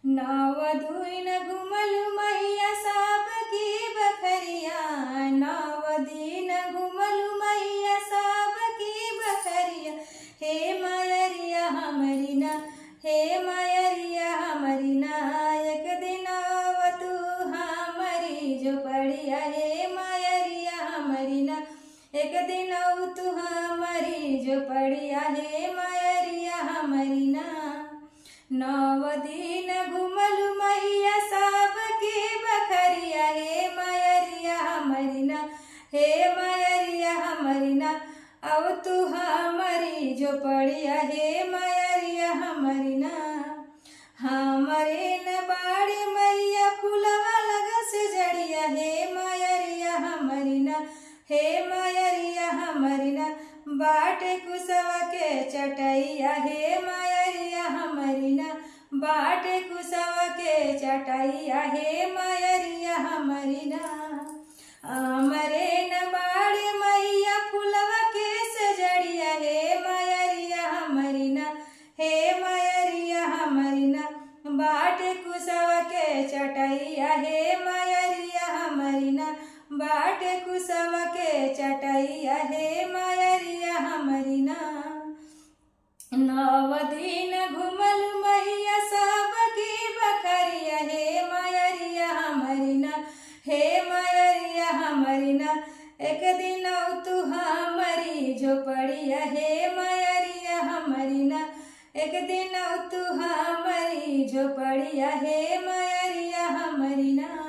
नव दिन घुमल मैया सब की बखरिया, नव दिन घुमल मैया सब की बखरिया। हे मयरिया हमरी ना, हे मयरिया हमरी ना, एक दिन आव तू हमारी झोपड़िया। हे मयरिया हमरी ना, एक दिन आव तू हमारी झोपड़िया। हे मयरिया हमरी ना, नव दिन घुमल मैया सब की बखरिया। हे मयरिया हमरी ना, हे मयरिया हमरी ना, अब तू हमारी झोपड़िया। हे मयरिया हमरी ना, हमारे न बाड़ी मैया फुलवा लगा से जड़िया। हे मयरिया हमरी ना, हे मयरिया हमरी ना, बाटे कुसवा के चटैया। हे मयरिया हमरी ना, बाटे कुसवा के चटैया। हे मयरिया हमरी ना, हमरे न बाड़ी मैया फुलवा के सजड़िया। हे मयरिया हमरी ना, हे मयरिया हमरी ना, बाटे कुसवा के चटैया। हे मयरिया हमरी ना, बाटे कुसवा के चटैया। हे मयरिया हमरी ना, नव दिन घुमल मैया सब की बखरिया। हे मयरिया हमरी ना, हे मयरिया हमरी ना, एक दिन आव तू हमारी झोपड़िया। हे मयरिया हमरी ना, एक दिन आव तू हमारी झोपड़िया। हे मयरिया हमरी ना।